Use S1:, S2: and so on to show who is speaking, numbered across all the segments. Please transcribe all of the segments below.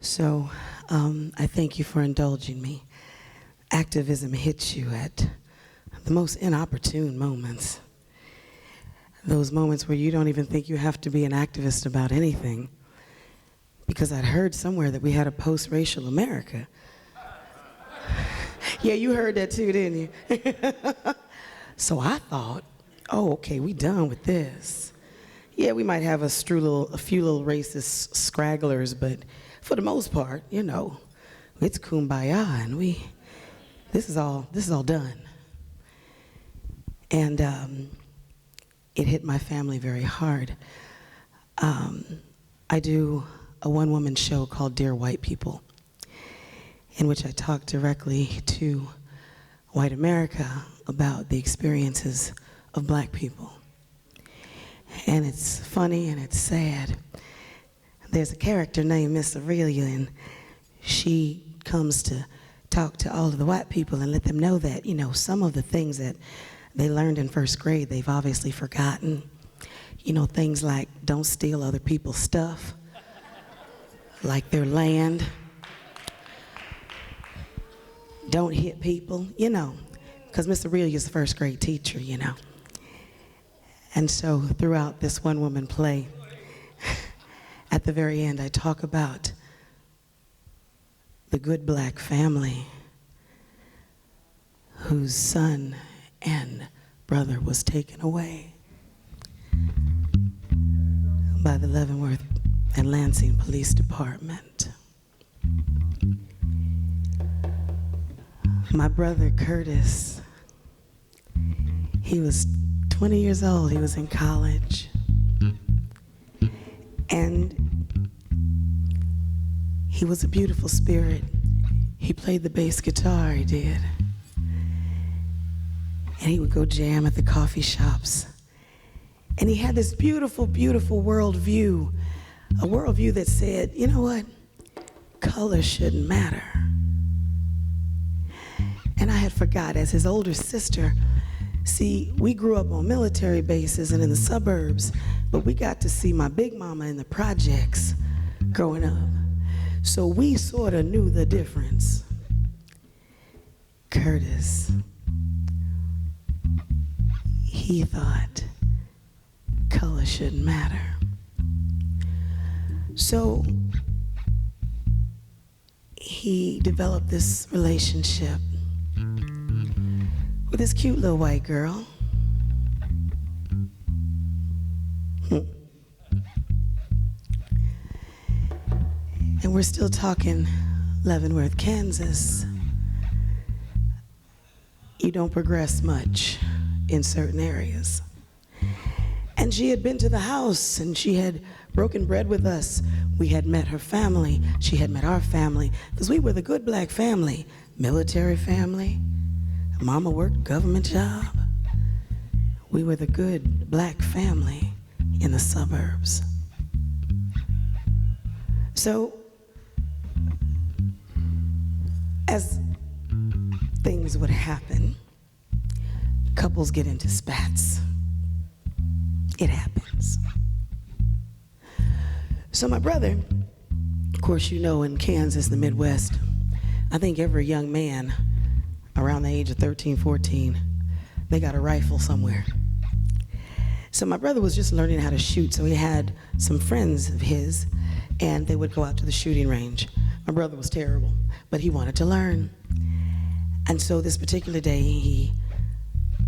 S1: So I thank you for indulging me. Activism hits you at the most inopportune moments. Those moments where you don't even think you have to be an activist about anything. Because I'd heard somewhere that we had a post-racial America. Yeah, you heard that too, didn't you? So I thought, oh, okay, we done with this. Yeah, we might have a few little racist scragglers, but for the most part, you know, it's kumbaya, and this is all done. And it hit my family very hard. I do a one-woman show called Dear White People, in which I talk directly to white America about the experiences of black people. And it's funny and it's sad. There's a character named Miss Aurelia, and she comes to talk to all of the white people and let them know that, you know, some of the things that they learned in first grade, they've obviously forgotten. You know, things like don't steal other people's stuff, like their land. Don't hit people, you know, because Miss Aurelia's a first grade teacher, you know. And so throughout this one woman play, at the very end, I talk about the good black family whose son and brother was taken away by the Leavenworth and Lansing Police Department. My brother Curtis, he was 20 years old, he was in college. And he was a beautiful spirit. He played the bass guitar, he did. And he would go jam at the coffee shops. And he had this beautiful, beautiful worldview, a worldview that said, you know what? Color shouldn't matter. And I had forgot, as his older sister, see, we grew up on military bases and in the suburbs, but we got to see my big mama in the projects growing up. So we sort of knew the difference. Curtis, he thought color shouldn't matter. So he developed this relationship with this cute little white girl. And we're still talking Leavenworth, Kansas. You don't progress much in certain areas. And she had been to the house and she had broken bread with us. We had met her family. She had met our family, because we were the good black family, military family. Mama worked government job. We were the good black family in the suburbs. So, as things would happen, couples get into spats. It happens. So my brother, of course you know in Kansas, the Midwest, I think every young man around the age of 13, 14, they got a rifle somewhere. So my brother was just learning how to shoot, so he had some friends of his, and they would go out to the shooting range. My brother was terrible, but he wanted to learn. And so this particular day, he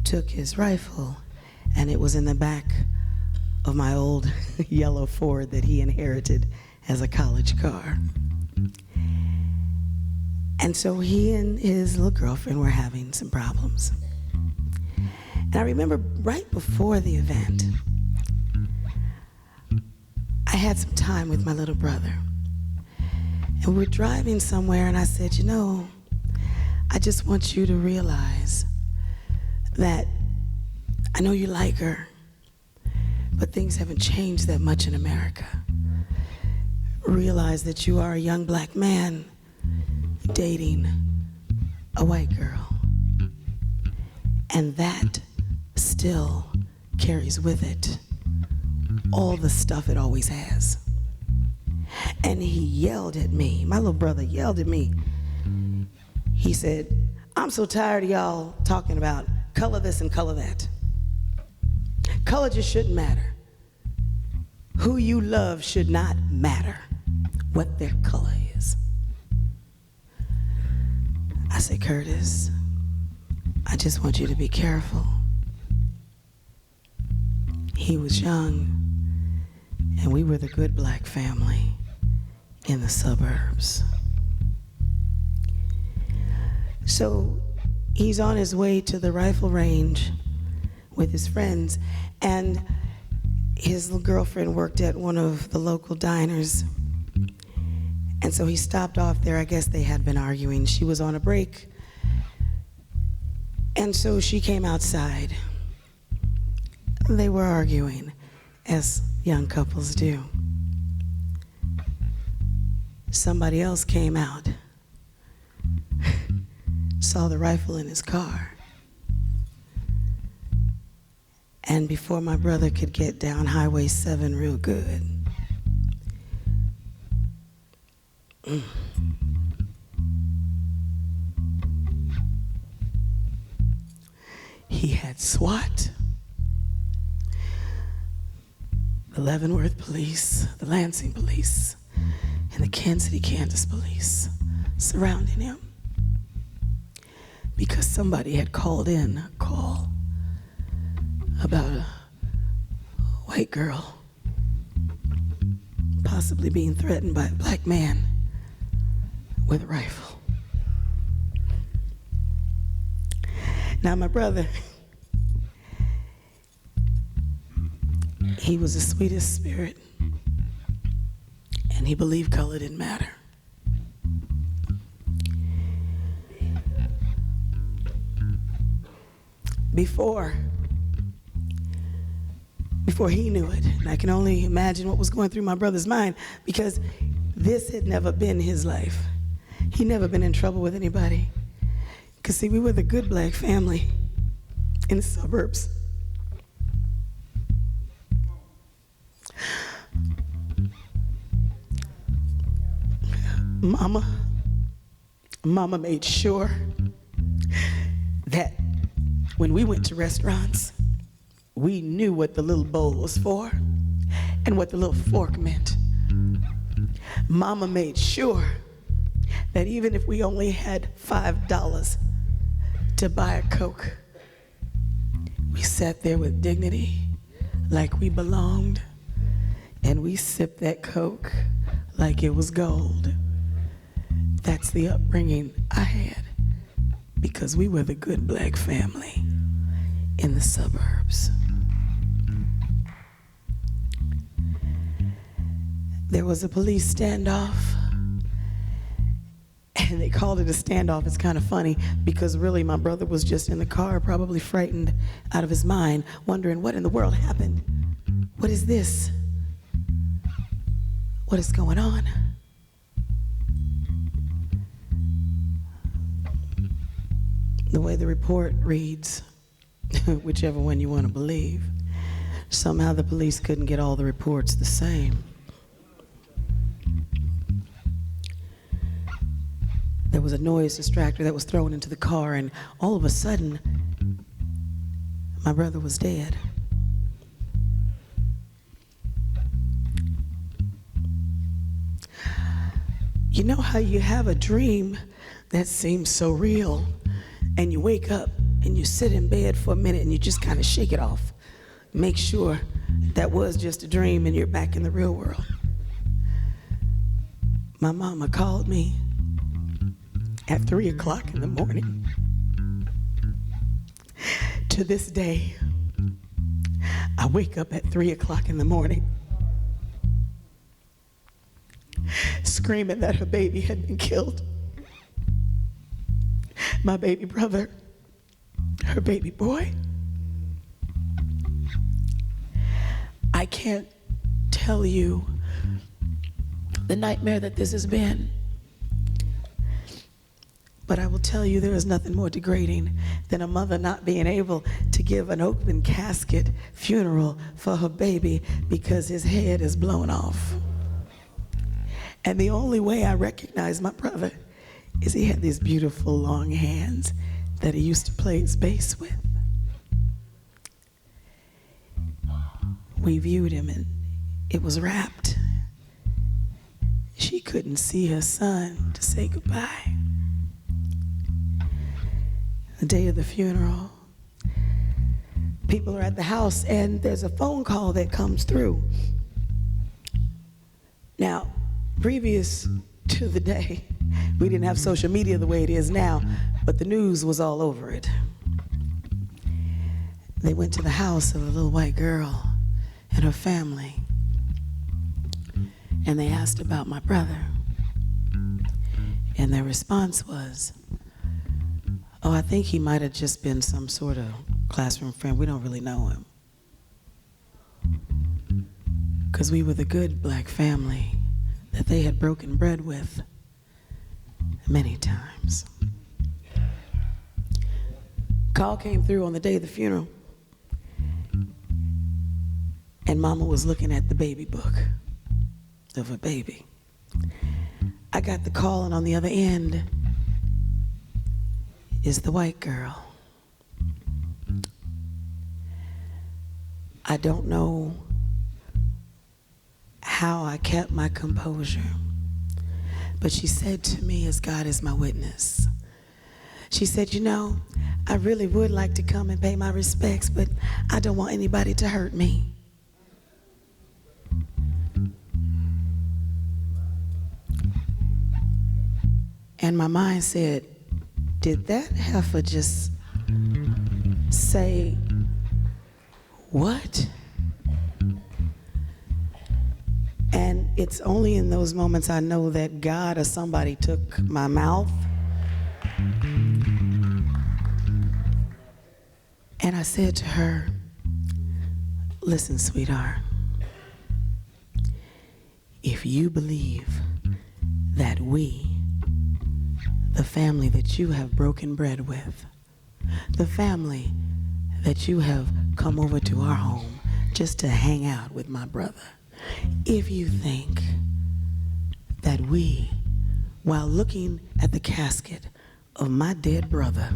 S1: took his rifle, and it was in the back of my old yellow Ford that he inherited as a college car. And so he and his little girlfriend were having some problems. And I remember right before the event, I had some time with my little brother. And we were driving somewhere, and I said, you know, I just want you to realize that I know you like her, but things haven't changed that much in America. Realize that you are a young black man dating a white girl. And that still carries with it all the stuff it always has. And he yelled at me. My little brother yelled at me. He said, "I'm so tired of y'all talking about color this and color that. Color just shouldn't matter. Who you love should not matter what their color is." I said, "Curtis, I just want you to be careful." He was young, and we were the good black family in the suburbs. So he's on his way to the rifle range with his friends, and his little girlfriend worked at one of the local diners. And so he stopped off there. I guess they had been arguing. She was on a break. And so she came outside. They were arguing, as young couples do. Somebody else came out, saw the rifle in his car. And before my brother could get down Highway 7 real good, he had SWAT, the Leavenworth Police, the Lansing Police, and the Kansas City, Kansas Police surrounding him because somebody had called in a call about a white girl possibly being threatened by a black man with a rifle. Now my brother, he was the sweetest spirit, and he believed color didn't matter. Before he knew it, and I can only imagine what was going through my brother's mind, because this had never been his life. He'd never been in trouble with anybody. Because see, we were the good black family in the suburbs. Mama made sure that when we went to restaurants, we knew what the little bowl was for and what the little fork meant. Mama made sure that even if we only had $5 to buy a Coke, we sat there with dignity like we belonged, and we sipped that Coke like it was gold. That's the upbringing I had, because we were the good black family in the suburbs. There was a police standoff, and they called it a standoff. It's kind of funny because really my brother was just in the car, probably frightened out of his mind, wondering what in the world happened. What is this? What is going on? The way the report reads, whichever one you want to believe, somehow the police couldn't get all the reports the same. There was a noise distractor that was thrown into the car, and all of a sudden, my brother was dead. You know how you have a dream that seems so real, and you wake up and you sit in bed for a minute and you just kind of shake it off. Make sure that was just a dream and you're back in the real world. My mama called me at 3 o'clock in the morning. To this day, I wake up at 3 o'clock in the morning screaming that her baby had been killed. My baby brother, her baby boy. I can't tell you the nightmare that this has been, but I will tell you there is nothing more degrading than a mother not being able to give an open casket funeral for her baby because his head is blown off. And the only way I recognized my brother is he had these beautiful long hands that he used to play space with. We viewed him and it was wrapped. She couldn't see her son to say goodbye. The day of the funeral, people are at the house and there's a phone call that comes through. Now, previous to the day, we didn't have social media the way it is now, but the news was all over it. They went to the house of a little white girl and her family, and they asked about my brother. And their response was, oh, I think he might have just been some sort of classroom friend. We don't really know him. Because we were the good black family that they had broken bread with many times. Call came through on the day of the funeral, and Mama was looking at the baby book of a baby. I got the call, and on the other end is the white girl. I don't know how I kept my composure, but she said to me, as God is my witness, she said, you know, I really would like to come and pay my respects, but I don't want anybody to hurt me. And my mind said, did that heifer just say what? And it's only in those moments I know that God or somebody took my mouth. And I said to her, listen, sweetheart, if you believe that we, the family that you have broken bread with, the family that you have come over to our home just to hang out with my brother, if you think that we, while looking at the casket of my dead brother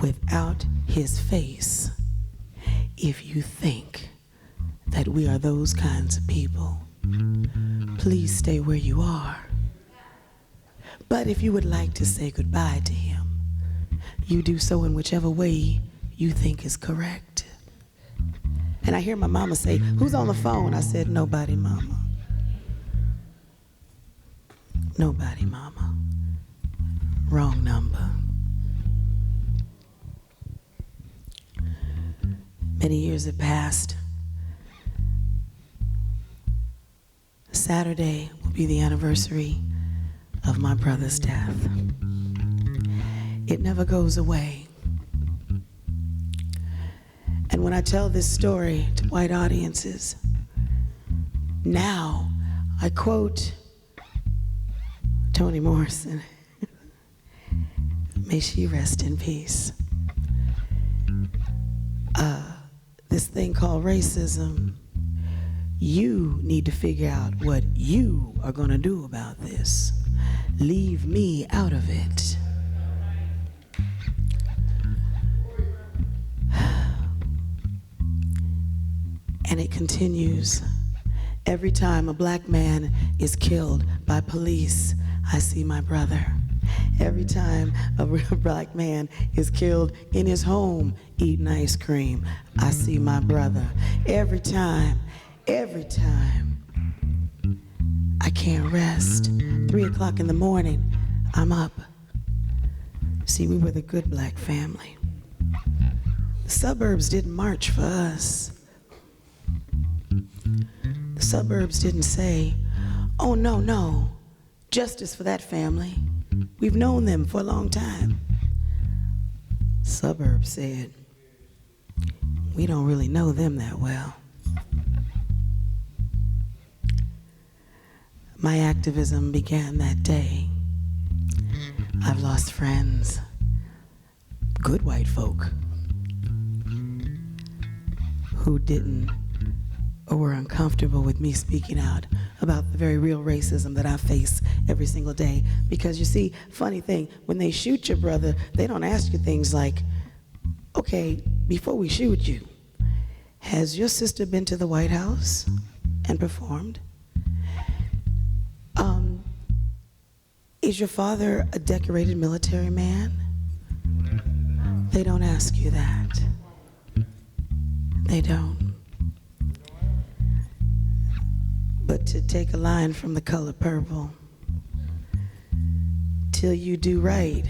S1: without his face, if you think that we are those kinds of people, please stay where you are. But if you would like to say goodbye to him, you do so in whichever way you think is correct. And I hear my mama say, who's on the phone? I said, nobody, mama. Nobody, mama. Wrong number. Many years have passed. Saturday will be the anniversary of my brother's death. It never goes away. And when I tell this story to white audiences, now I quote Toni Morrison. May she rest in peace. This thing called racism, you need to figure out what you are going to do about this. Leave me out of it. And it continues. Every time a black man is killed by police, I see my brother. Every time a black man is killed in his home eating ice cream, I see my brother. Every time, I can't rest. 3 o'clock in the morning, I'm up. See, we were the good black family. The suburbs didn't march for us. The suburbs didn't say, oh, no, justice for that family. We've known them for a long time. Suburbs said, we don't really know them that well. My activism began that day. I've lost friends, good white folk, who didn't or were uncomfortable with me speaking out about the very real racism that I face every single day. Because you see, funny thing, when they shoot your brother, they don't ask you things like, okay, before we shoot you, has your sister been to the White House and performed? Is your father a decorated military man? They don't ask you that. They don't. But to take a line from The Color Purple, till you do right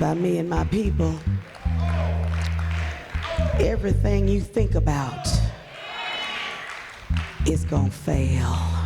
S1: by me and my people, everything you think about is gonna fail.